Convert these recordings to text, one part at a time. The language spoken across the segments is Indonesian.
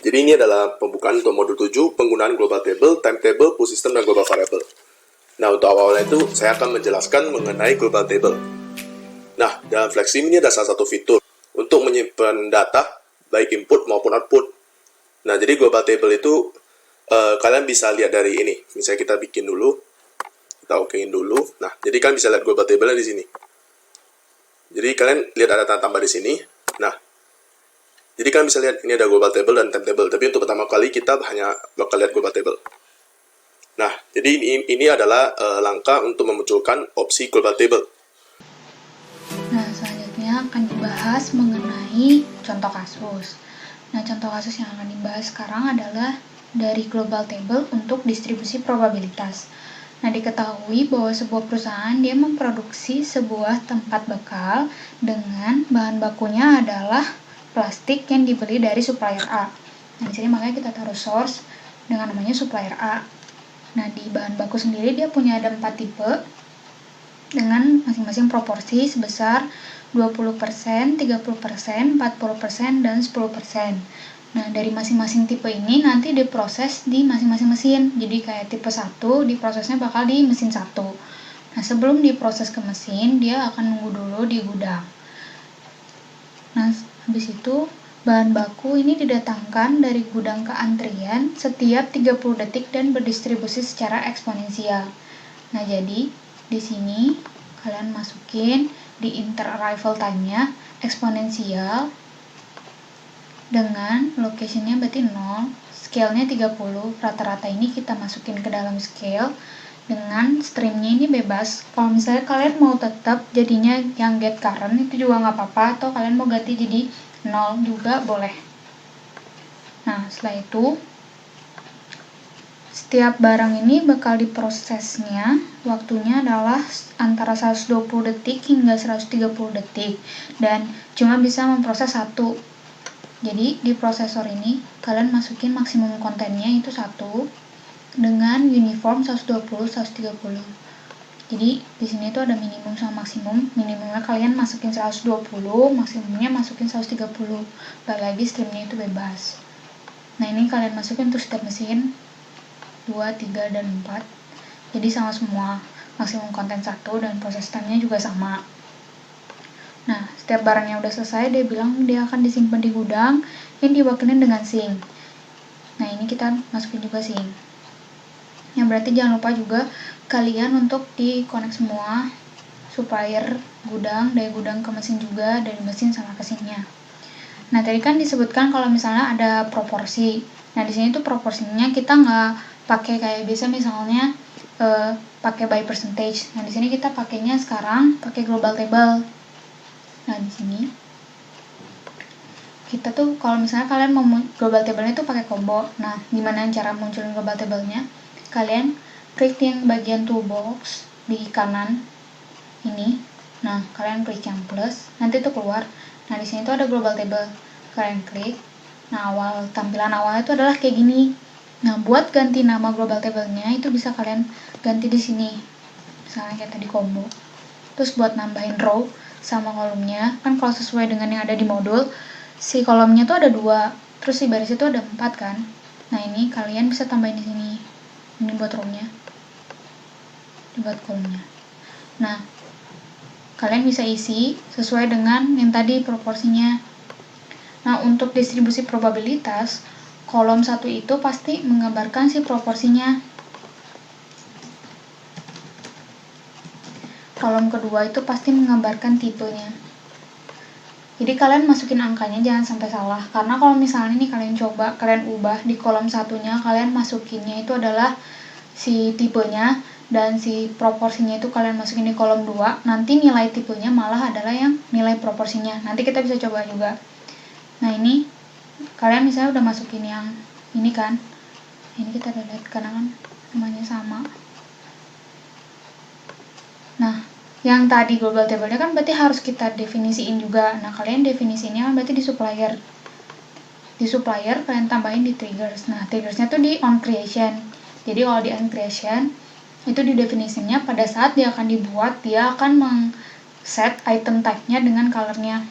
Jadi ini adalah pembukaan untuk modul 7, penggunaan global table, timetable, pull system, dan global variable. Nah, untuk awalnya itu saya akan menjelaskan mengenai global table. Nah, dalam Flexim ini ada salah satu fitur untuk menyimpan data, baik input maupun output. Nah, jadi global table itu kalian bisa lihat dari ini. Misalnya kita bikin dulu, kita okein dulu. Nah, jadi kalian bisa lihat global table-nya di sini. Jadi kalian lihat ada tanda tambah di sini. Nah, jadi kalian bisa lihat ini ada global table dan timetable. Tapi untuk pertama kali kita hanya bakal lihat global table. Nah, jadi ini adalah langkah untuk memunculkan opsi global table. Nah, selanjutnya akan dibahas mengenai contoh kasus. Nah, contoh kasus yang akan dibahas sekarang adalah dari global table untuk distribusi probabilitas. Nah, diketahui bahwa sebuah perusahaan dia memproduksi sebuah tempat bekal dengan bahan bakunya adalah plastik yang dibeli dari supplier A. Nah, di sini makanya kita taruh source dengan namanya supplier A. Nah, di bahan baku sendiri dia punya ada 4 tipe dengan masing-masing proporsi sebesar 20%, 30%, 40%, dan 10%. Nah, dari masing-masing tipe ini nanti diproses di masing-masing mesin. Jadi kayak tipe 1 diprosesnya bakal di mesin 1. Nah, sebelum diproses ke mesin, dia akan nunggu dulu di gudang. Nah, habis itu bahan baku ini didatangkan dari gudang ke antrian setiap 30 detik dan berdistribusi secara eksponensial. Nah, jadi di sini kalian masukin di inter-arrival time-nya eksponensial dengan location-nya berarti 0, scale-nya 30, rata-rata ini kita masukin ke dalam scale dengan stream-nya ini bebas. Kalau misalnya kalian mau tetap jadinya yang get current itu juga nggak apa-apa, atau kalian mau ganti jadi 0 juga boleh. Nah, setelah itu setiap barang ini bakal diprosesnya, waktunya adalah antara 120 detik hingga 130 detik dan cuma bisa memproses satu. Jadi di prosesor ini kalian masukin maksimum kontennya itu 1 dengan uniform 120-130. Jadi di sini tuh ada minimum sama maksimum. Minimumnya kalian masukin 120, maksimumnya masukin 130. Balik lagi streamnya itu bebas. Nah, ini kalian masukin untuk setiap mesin 2, 3, dan 4. Jadi sama semua, maksimum konten 1 dan proses time-nya juga sama. Nah, setiap barangnya udah selesai, dia bilang dia akan disimpan di gudang yang diwakilin dengan sink. Nah, ini kita masukin juga sink. Yang berarti jangan lupa juga kalian untuk di-connect semua supplier gudang, dari gudang ke mesin juga, dari mesin sama ke sinknya. Nah, tadi kan disebutkan kalau misalnya ada proporsi. Nah, di sini tuh proporsinya kita nggak pakai kayak biasa misalnya pakai by percentage. Nah, di sini kita pakainya sekarang pakai global table. Nah, di sini kita tuh kalau misalnya kalian mau global table-nya tuh pakai combo. Nah, gimana cara munculin global table-nya? Kalian klik yang bagian toolbox di kanan ini. Nah, kalian klik yang plus, nanti tuh keluar. Nah, di sini tuh ada global table. Kalian klik. Nah, tampilan awalnya itu adalah kayak gini. Nah, buat ganti nama global table-nya itu bisa kalian ganti di sini. Misalnya kayak tadi combo. Terus buat nambahin row sama kolomnya, kan kalau sesuai dengan yang ada di modul, si kolomnya tuh ada 2, terus si baris itu ada 4 kan. Nah, ini kalian bisa tambahin di sini. Ini buat row-nya. Ini buat kolomnya. Nah, kalian bisa isi sesuai dengan yang tadi proporsinya. Nah, untuk distribusi probabilitas, kolom 1 itu pasti menggambarkan si proporsinya. Kolom kedua itu pasti menggambarkan tipenya. Jadi kalian masukin angkanya jangan sampai salah, karena kalau misalnya nih kalian coba, kalian ubah di kolom satunya, kalian masukinnya itu adalah si tipenya, dan si proporsinya itu kalian masukin di kolom 2, nanti nilai tipenya malah adalah yang nilai proporsinya. Nanti kita bisa coba juga. Nah, ini kalian misalnya udah masukin yang ini kan, ini kita udah lihat karena kan namanya sama. Nah, yang tadi global table-nya kan berarti harus kita definisiin juga. Nah, kalian definisinya berarti di supplier. Di supplier kalian tambahin di triggers. Nah, triggersnya tuh di on creation. Jadi kalau di on creation itu di definisinya pada saat dia akan dibuat, dia akan set item type-nya dengan color-nya.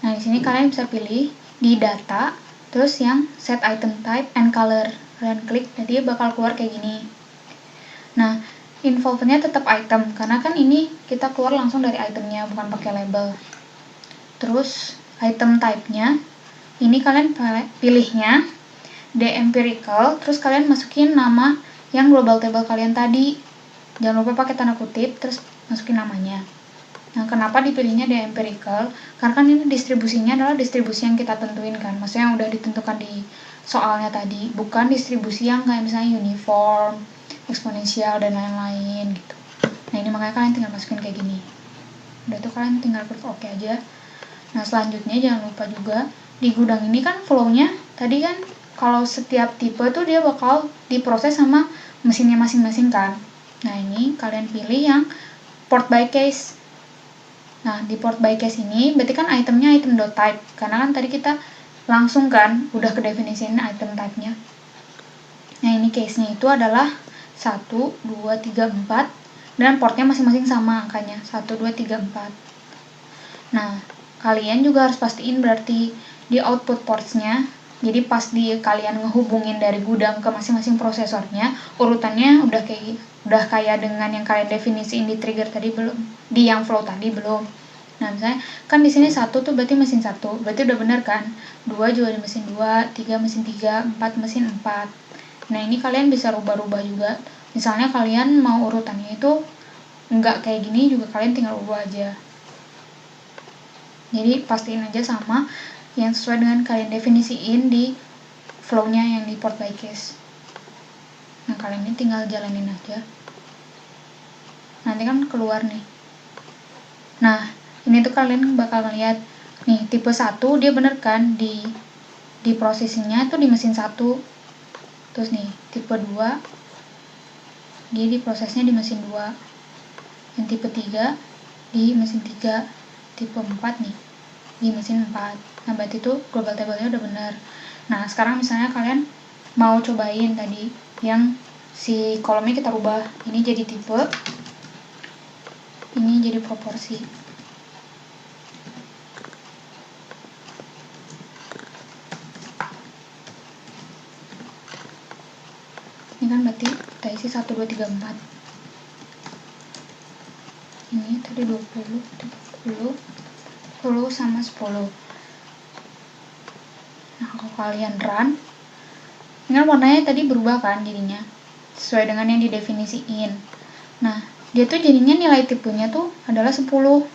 Nah, di sini kalian bisa pilih di data, terus yang set item type and color. Kalian klik, dan dia bakal keluar kayak gini. Nah, involve-nya tetap item, karena kan ini kita keluar langsung dari itemnya, bukan pakai label. Terus item type-nya, ini kalian pilihnya the empirical, terus kalian masukin nama yang global table kalian tadi. Jangan lupa pakai tanda kutip, terus masukin namanya. Nah, kenapa dipilihnya the empirical? Karena kan ini distribusinya adalah distribusi yang kita tentuin kan, maksudnya yang udah ditentukan di soalnya tadi, bukan distribusi yang kayak misalnya uniform, eksponensial, dan lain-lain gitu. Nah, ini makanya kalian tinggal masukin kayak gini. Udah tuh kalian tinggal klik OK aja. Nah, selanjutnya jangan lupa juga di gudang ini kan flow-nya tadi kan kalau setiap tipe tuh dia bakal diproses sama mesinnya masing-masing kan. Nah, ini kalian pilih yang port by case. Nah, di port by case ini berarti kan itemnya item .type, karena kan tadi kita langsung kan udah kedefinisiin item type-nya. Nah, ini case-nya itu adalah 1, 2, 3, 4, dan portnya masing-masing sama angkanya, 1, 2, 3, 4. Nah, kalian juga harus pastiin berarti di output ports-nya, jadi pas kalian ngehubungin dari gudang ke masing-masing prosesornya, urutannya udah kayak dengan yang kalian definisiin di trigger tadi belum, di yang flow tadi belum. Nah, misalnya kan di sini 1 tuh berarti mesin 1, berarti udah bener kan? 2 juga di mesin 2, 3 mesin 3, 4 mesin 4. Nah, ini kalian bisa rubah-rubah juga. Misalnya kalian mau urutannya itu enggak kayak gini juga, kalian tinggal ubah aja. Jadi pastiin aja sama yang sesuai dengan kalian definisiin di flow-nya yang di port by case. Nah, kalian ini tinggal jalanin aja. Nanti kan keluar nih. Nah, ini tuh kalian bakal ngeliat nih tipe 1 dia bener kan di prosesinya itu di mesin 1. Terus nih tipe 2 dia diprosesnya di mesin 2. Yang tipe 3 di mesin 3. Tipe 4 nih di mesin 4. Nah, berarti itu global table-nya udah bener. Nah, sekarang misalnya kalian mau cobain tadi yang si kolomnya kita rubah, ini jadi tipe, ini jadi proporsi. Ini kan berarti kita isi 1, 2, 3, 4. Ini tadi 20, 30, 10 sama 10. Nah, kalau kalian run, ini kan warnanya tadi berubah kan jadinya, sesuai dengan yang didefinisiin. Nah, dia tuh jadinya nilai tipenya tuh adalah 10.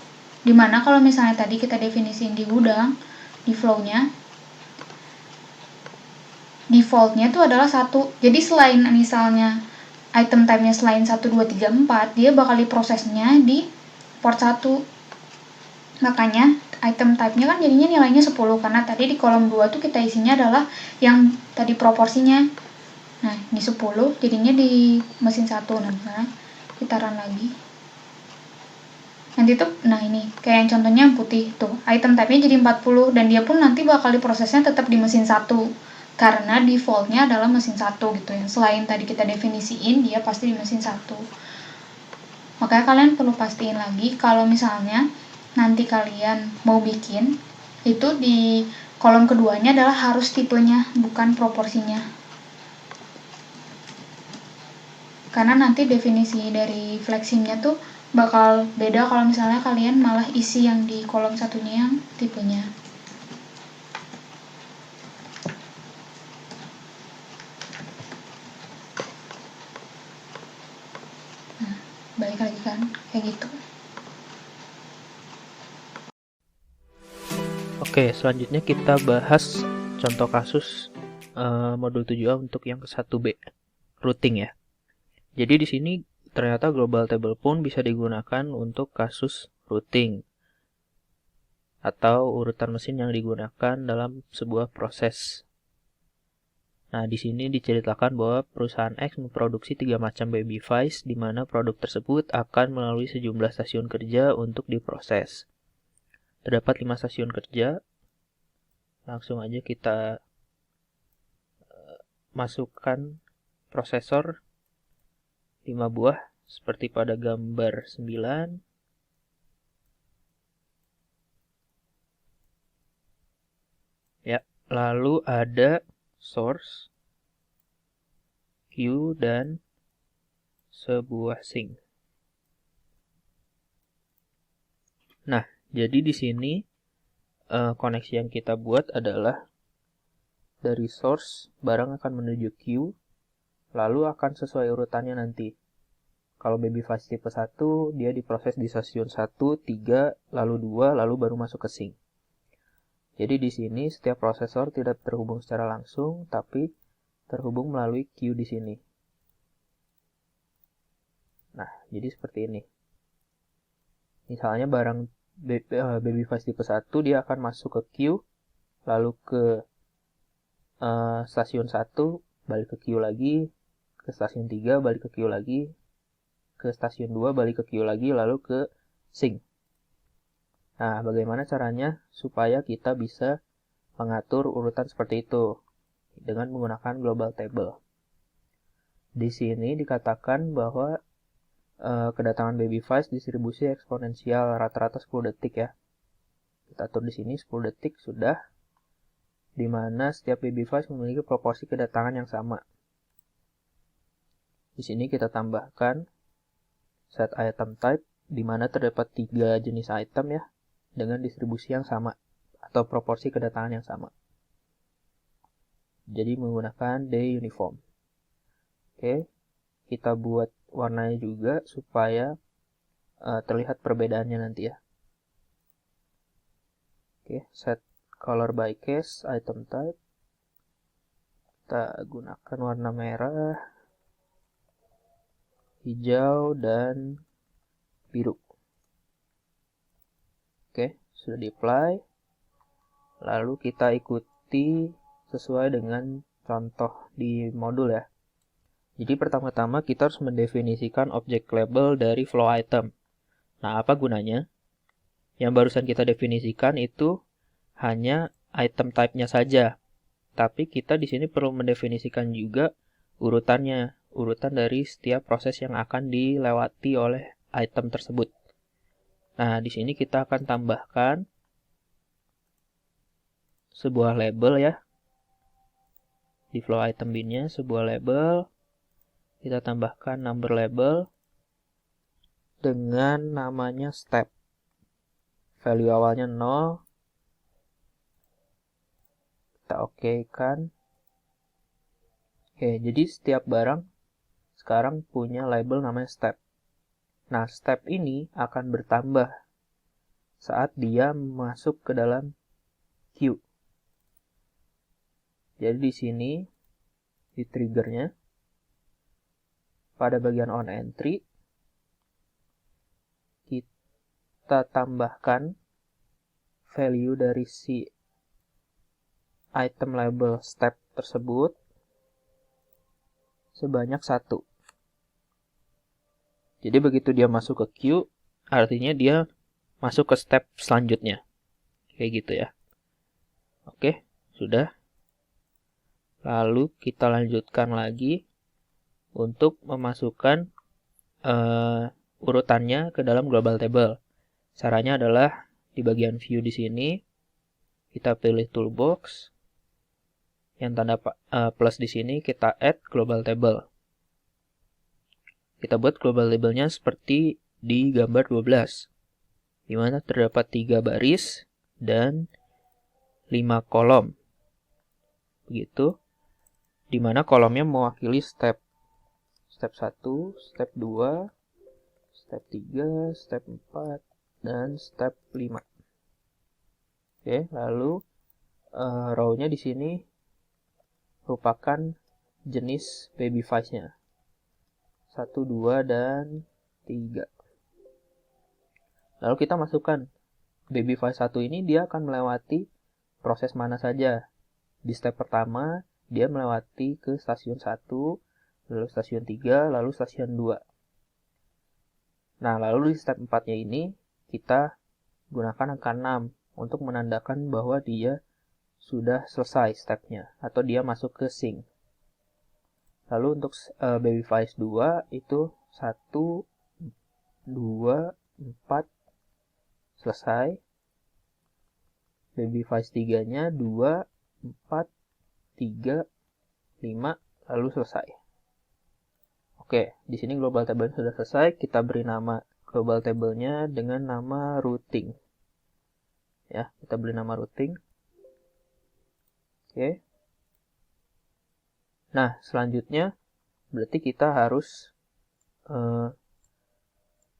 Dimana kalau misalnya tadi kita definisiin di gudang, di flow-nya, default-nya tuh adalah 1. Jadi selain misalnya item type-nya selain 1, 2, 3, 4, dia bakal diprosesnya di port 1. Makanya item type-nya kan jadinya nilainya 10, karena tadi di kolom 2 tuh kita isinya adalah yang tadi proporsinya. Nah, di 10 jadinya di mesin 1. Nah, misalnya kita run lagi. Nanti tuh, nah ini kayak yang contohnya yang putih tuh, item type-nya jadi 40, dan dia pun nanti bakal diprosesnya tetap di mesin 1. Karena default-nya adalah mesin 1 gitu. Yang selain tadi kita definisiin, dia pasti di mesin 1. Makanya kalian perlu pastiin lagi kalau misalnya nanti kalian mau bikin, itu di kolom keduanya adalah harus tipenya, bukan proporsinya. Karena nanti definisi dari fleximnya tuh bakal beda kalau misalnya kalian malah isi yang di kolom satunya yang tipenya. Nah, balik lagi kan, kayak gitu. Oke, selanjutnya kita bahas contoh kasus modul 7A untuk yang ke 1B, routing ya. Jadi di sini ternyata global table pun bisa digunakan untuk kasus routing atau urutan mesin yang digunakan dalam sebuah proses. Nah, di sini diceritakan bahwa perusahaan X memproduksi 3 macam baby device di mana produk tersebut akan melalui sejumlah stasiun kerja untuk diproses. Terdapat 5 stasiun kerja. Langsung aja kita masukkan prosesor 5 buah seperti pada gambar 9. Ya. lalu ada source, queue, dan sebuah sink. Nah, jadi di sini koneksi yang kita buat adalah dari source barang akan menuju queue, lalu akan sesuai urutannya nanti. Kalau Babyface tipe 1, dia diproses di stasiun 1, 3, lalu 2, lalu baru masuk ke sink. Jadi di sini setiap prosesor tidak terhubung secara langsung, tapi terhubung melalui queue di sini. Nah, jadi seperti ini. Misalnya barang Babyface tipe 1, dia akan masuk ke queue, lalu ke stasiun 1, balik ke queue lagi, ke stasiun 3, balik ke queue lagi, ke stasiun 2, balik ke queue lagi, lalu ke sink. Nah, bagaimana caranya supaya kita bisa mengatur urutan seperti itu dengan menggunakan global table. Di sini dikatakan bahwa kedatangan Babyface distribusi eksponensial rata-rata 10 detik ya. Kita atur di sini 10 detik sudah, di mana setiap Babyface memiliki proporsi kedatangan yang sama. Di sini kita tambahkan set item type, di mana terdapat 3 jenis item ya, dengan distribusi yang sama atau proporsi kedatangan yang sama. Jadi menggunakan day uniform. Oke, kita buat warnanya juga supaya terlihat perbedaannya nanti ya. Oke, set color by case item type. Kita gunakan warna merah, hijau, dan biru. Oke, sudah di-apply. Lalu kita ikuti sesuai dengan contoh di modul ya. Jadi pertama-tama kita harus mendefinisikan object label dari flow item. Nah, apa gunanya? Yang barusan kita definisikan itu hanya item type-nya saja. Tapi kita di sini perlu mendefinisikan juga urutannya, urutan dari setiap proses yang akan dilewati oleh item tersebut. Nah, di sini kita akan tambahkan sebuah label ya. Di flow item bin-nya sebuah label. Kita tambahkan number label dengan namanya step. Value awalnya 0. Kita oke-kan. Oke, jadi setiap barang sekarang punya label namanya step. Nah, step ini akan bertambah saat dia masuk ke dalam queue. Jadi di sini di triggernya pada bagian on entry kita tambahkan value dari si item label step tersebut sebanyak 1. Jadi begitu dia masuk ke queue, artinya dia masuk ke step selanjutnya. Kayak gitu ya. Oke, sudah. Lalu kita lanjutkan lagi untuk memasukkan urutannya ke dalam global table. Caranya adalah di bagian view di sini kita pilih toolbox. Yang tanda plus di sini kita add global table. Kita buat global table-nya seperti di gambar 12. Di mana terdapat 3 baris dan 5 kolom. Begitu. Di mana kolomnya mewakili step 1, step 2, step 3, step 4, dan step 5. Oke, lalu row-nya di sini merupakan jenis Babyface-nya. 1, 2, dan 3. Lalu kita masukkan Babyface 1 ini dia akan melewati proses mana saja. Di step pertama, dia melewati ke stasiun 1, lalu stasiun 3, lalu stasiun 2. Nah, lalu di step 4-nya ini, kita gunakan angka 6 untuk menandakan bahwa dia sudah selesai stepnya, atau dia masuk ke sink. Lalu untuk Babyface 2, itu 1, 2, 4, selesai. Babyface 3-nya 2, 4, 3, 5, lalu selesai. Oke, di sini global table sudah selesai. Kita beri nama global table-nya dengan nama routing. Ya, kita beri nama routing. Oke. Nah, selanjutnya berarti kita harus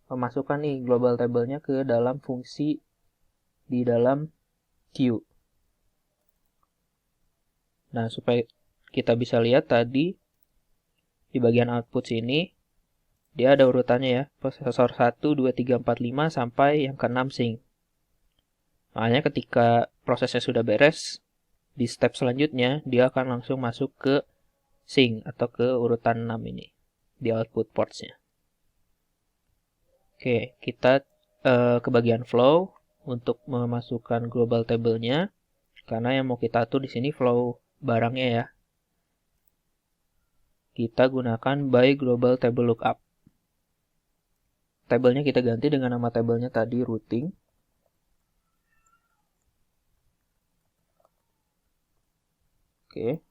memasukkan nih global table-nya ke dalam fungsi di dalam queue. Nah, supaya kita bisa lihat tadi di bagian output sini dia ada urutannya ya, prosesor 1, 2, 3, 4, 5 sampai yang ke-6 sync. Makanya ketika prosesnya sudah beres, di step selanjutnya dia akan langsung masuk ke sync atau ke urutan 6 ini di output ports-nya. Oke, kita ke bagian flow untuk memasukkan global table-nya, karena yang mau kita atur di sini flow barangnya ya. Kita gunakan by global table lookup. Tabelnya kita ganti dengan nama tabelnya tadi routing. Oke.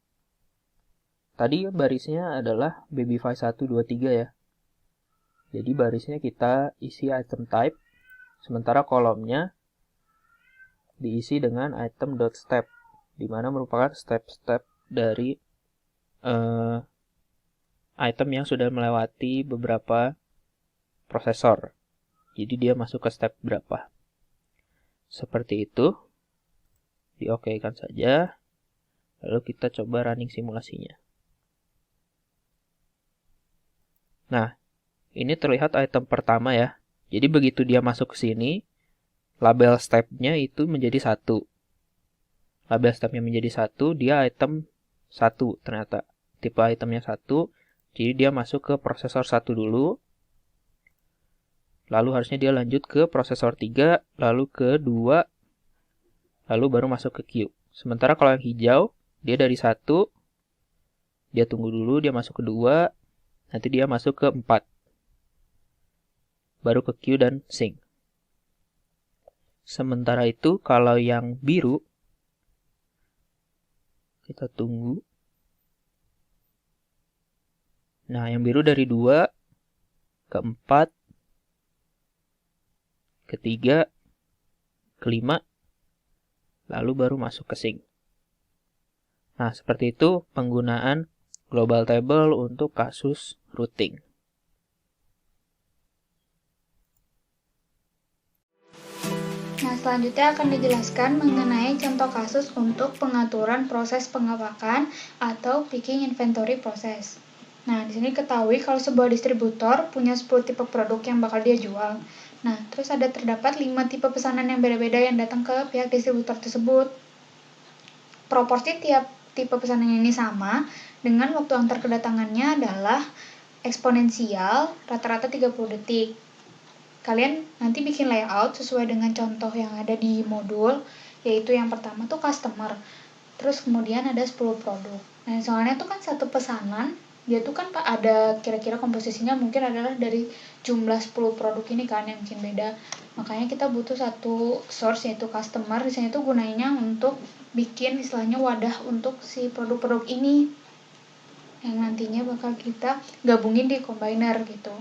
Tadi barisnya adalah babyfy 1, 2, 3 ya. Jadi barisnya kita isi item type, sementara kolomnya diisi dengan item.step, di mana merupakan step-step dari item yang sudah melewati beberapa prosesor. Jadi dia masuk ke step berapa. Seperti itu. Di-OK-kan saja. Lalu kita coba running simulasinya. Nah, ini terlihat item pertama ya. Jadi begitu dia masuk ke sini, label step-nya itu menjadi 1. Label step-nya menjadi 1, dia item 1 ternyata. Tipe itemnya 1, jadi dia masuk ke prosesor 1 dulu. Lalu harusnya dia lanjut ke prosesor 3, lalu ke 2, lalu baru masuk ke queue. Sementara kalau yang hijau, dia dari 1, dia tunggu dulu, dia masuk ke 2, nanti dia masuk ke 4. Baru ke queue dan sync. Sementara itu, kalau yang biru, kita tunggu. Nah, yang biru dari 2 ke 4, ke 3, ke 5, lalu baru masuk ke sync. Nah, seperti itu penggunaan global table untuk kasus routing. Nah, selanjutnya akan dijelaskan mengenai contoh kasus untuk pengaturan proses pengepakan atau picking inventory proses. Nah, di sini ketahui kalau sebuah distributor punya 10 tipe produk yang bakal dia jual. Nah, terus terdapat 5 tipe pesanan yang beda-beda yang datang ke pihak distributor tersebut. Proporsi tiap tipe pesanan ini sama, dengan waktu antar kedatangannya adalah eksponensial, rata-rata 30 detik. Kalian nanti bikin layout sesuai dengan contoh yang ada di modul, yaitu yang pertama tuh customer, terus kemudian ada 10 produk. Nah, soalnya tuh kan satu pesanan, dia tuh kan ada kira-kira komposisinya mungkin adalah dari jumlah 10 produk ini kan yang mungkin beda. Makanya kita butuh satu source yaitu customer. Di sini tuh gunanya untuk bikin istilahnya wadah untuk si produk-produk ini yang nantinya bakal kita gabungin di combiner gitu.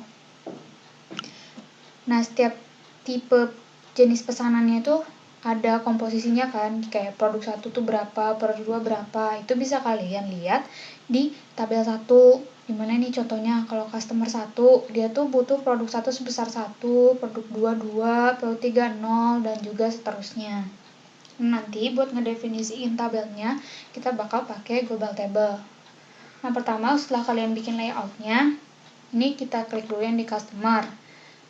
Nah, setiap tipe jenis pesanannya itu ada komposisinya kan, kayak produk 1 tuh berapa, produk 2 berapa. Itu bisa kalian lihat di tabel 1. Dimana nih contohnya, kalau customer 1, dia tuh butuh produk 1 sebesar 1, produk 2, 2, produk 3, 0, dan juga seterusnya. Nanti buat ngedefinisiin tabelnya, kita bakal pakai global table. Nah, pertama setelah kalian bikin layoutnya, ini kita klik dulu yang di customer.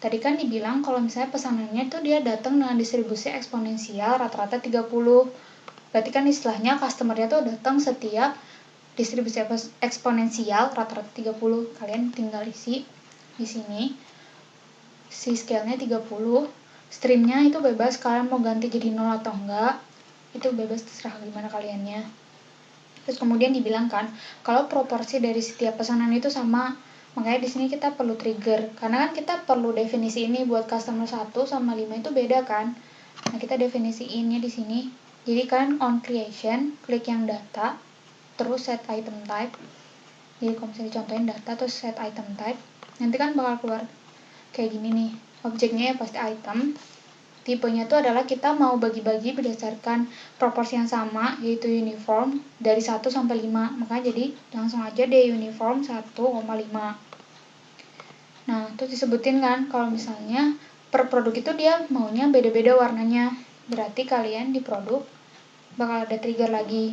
Tadi kan dibilang kalau misalnya pesanannya tuh dia datang dengan distribusi eksponensial rata-rata 30. Berarti kan istilahnya customer-nya tuh datang setiap distribusi eksponensial rata-rata 30. Kalian tinggal isi di sini. Si scale-nya 30. Stream-nya itu bebas, kalian mau ganti jadi 0 atau enggak. Itu bebas, terserah gimana kaliannya. Terus kemudian dibilang kan kalau proporsi dari setiap pesanan itu sama. Makanya di sini kita perlu trigger, karena kan kita perlu definisi ini buat customer 1 sama 5 itu beda kan. Nah, kita definisiinnya di sini Jadi kalian on creation, klik yang data, terus set item type. Jadi kalau misalnya dicontohin data terus set item type, nanti kan bakal keluar kayak gini nih. Objeknya ya pasti item. Tipenya tuh adalah kita mau bagi-bagi berdasarkan proporsi yang sama, yaitu uniform dari 1 sampai 5. Makanya jadi langsung aja deh uniform 1,5. Nah, terus disebutin kan kalau misalnya per produk itu dia maunya beda-beda warnanya. Berarti kalian di produk bakal ada trigger lagi.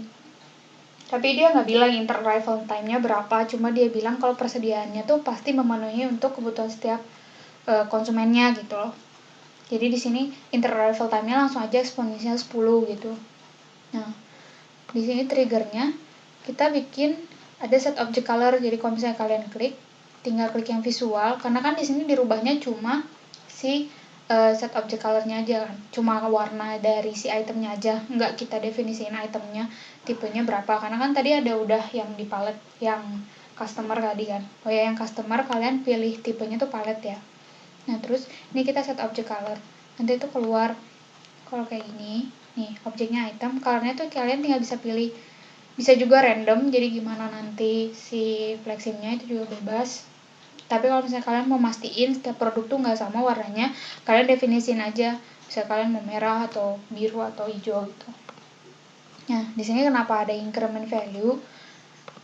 Tapi dia nggak bilang inter-arrival time-nya berapa, cuma dia bilang kalau persediaannya tuh pasti memenuhi untuk kebutuhan setiap konsumennya gitu loh. Jadi di sini inter-arrival time-nya langsung aja eksponensial 10 gitu. Nah, di sini triggernya kita bikin ada set object color. Jadi kalau misalnya kalian klik, tinggal klik yang visual, karena kan di sini dirubahnya cuma si set object color-nya aja kan, cuma warna dari si itemnya aja, nggak kita definisiin itemnya tipenya berapa, karena kan tadi ada udah yang di palette yang customer tadi kan. Oh ya, yang customer kalian pilih tipenya tuh palette ya. Nah terus ini kita set object color, nanti itu keluar kalau kayak gini nih, objeknya item, colornya tuh kalian tinggal bisa pilih, bisa juga random, jadi gimana nanti si flexingnya itu juga bebas. Tapi kalau misalnya kalian mau mastiin setiap produk tuh nggak sama warnanya, kalian definisiin aja, misalnya kalian mau merah atau biru atau hijau gitu. Nah di sini kenapa ada increment value,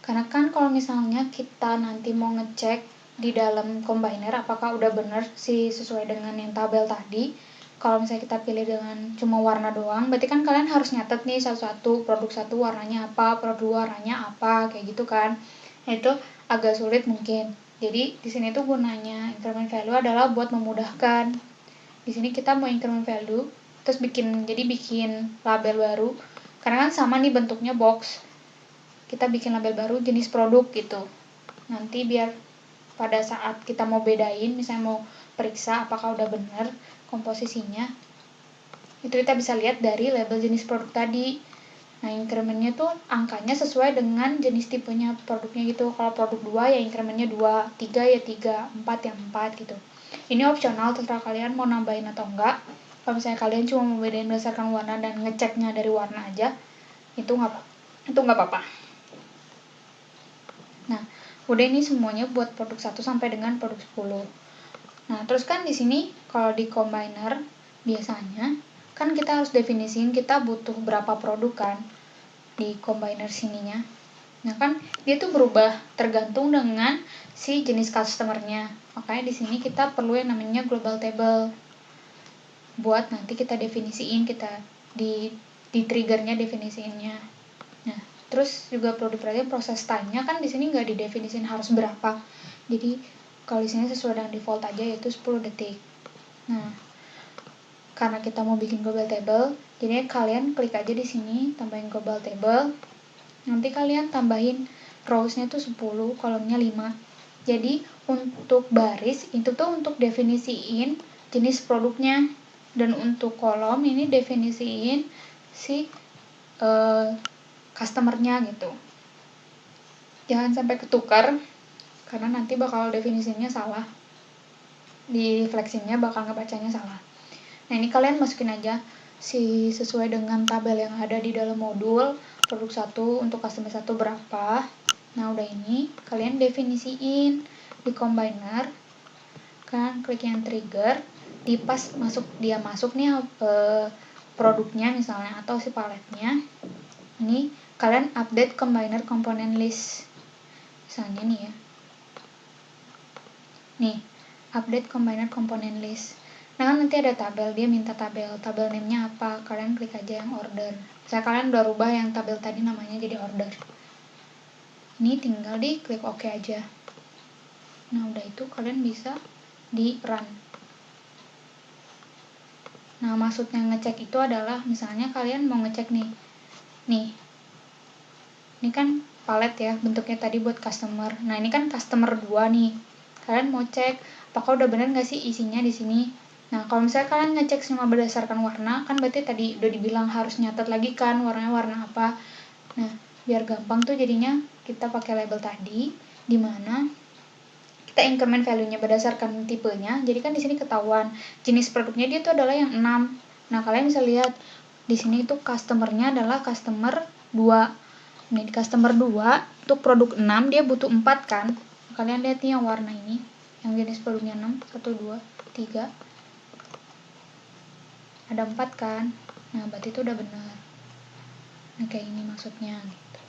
karena kan kalau misalnya kita nanti mau ngecek di dalam combiner apakah udah bener sih sesuai dengan yang tabel tadi. Kalau misalnya kita pilih dengan cuma warna doang, berarti kan kalian harus nyatet nih satu-satu, produk satu warnanya apa, produk dua warnanya apa, kayak gitu kan. Nah, itu agak sulit mungkin. Jadi di sini tuh gunanya increment value adalah buat memudahkan. Di sini kita mau increment value, terus bikin label baru. Karena kan sama nih bentuknya box. Kita bikin label baru jenis produk gitu. Nanti biar pada saat kita mau bedain, misalnya mau periksa apakah udah bener komposisinya, itu kita bisa lihat dari label jenis produk tadi. Nah, incrementnya tuh angkanya sesuai dengan jenis tipenya produknya gitu. Kalau produk 2 ya incrementnya 2, 3 ya 3, 4 ya 4 gitu. Ini opsional, terserah kalian mau nambahin atau enggak. Kalau misalnya kalian cuma mau bedain berdasarkan warna dan ngeceknya dari warna aja, itu nggak apa-apa. Nah, udah ini semuanya buat produk 1 sampai dengan produk 10. Nah, terus kan di sini kalau di combiner biasanya kan kita harus definisiin kita butuh berapa produk kan di combiner sininya. Nah, kan dia tuh berubah tergantung dengan si jenis customernya. Makanya di sini kita perlu yang namanya global table. Buat nanti kita definisiin, kita di triggernya definisiinnya. Nah, terus juga perlu diperhatikan proses time-nya kan di sini nggak didefinisin harus berapa. Jadi kalau di sini sesuai dengan default aja yaitu 10 detik. Nah, karena kita mau bikin global table, jadi kalian klik aja di sini tambahin global table. Nanti kalian tambahin rows-nya tuh 10, kolomnya 5. Jadi untuk baris itu tuh untuk definisiin jenis produknya, dan untuk kolom ini definisiin si customernya gitu. Jangan sampai ketukar karena nanti bakal definisinya salah, di flexingnya bakal ngebacanya salah. Nah, ini kalian masukin aja sesuai dengan tabel yang ada di dalam modul produk 1 untuk customer 1 berapa. Nah, udah ini kalian definisiin di combiner kan, klik yang trigger, di pas dia masuk nih produknya misalnya atau si paletnya. Ini kalian update combiner component list misalnya nih ya, nih update combiner component list. Nah, kan nanti ada tabel, dia minta tabel name-nya apa, kalian klik aja yang order. Misalnya kalian udah rubah yang tabel tadi namanya jadi order, ini tinggal di klik OK aja. Nah, udah itu kalian bisa di run. Nah, maksudnya ngecek itu adalah misalnya kalian mau ngecek nih ini kan palet ya bentuknya tadi buat customer. Nah, ini kan customer 2 nih, kalian mau cek apakah udah bener nggak sih isinya di sini. Nah, kalau misalnya kalian ngecek cuma berdasarkan warna, kan berarti tadi udah dibilang harus nyatet lagi kan warnanya warna apa. Nah, biar gampang tuh jadinya kita pakai label tadi, dimana kita increment value-nya berdasarkan tipenya. Jadi kan di sini ketahuan jenis produknya dia tuh adalah yang 6. Nah, kalian bisa lihat di sini itu customernya adalah customer 2. Ini di customer 2 untuk produk 6 dia butuh 4 kan. Kalian lihat nih yang warna ini, yang jenis produknya 6, 1, 2, 3. Ada 4 kan. Nah, berarti itu udah benar. Nah, kayak ini maksudnya gitu.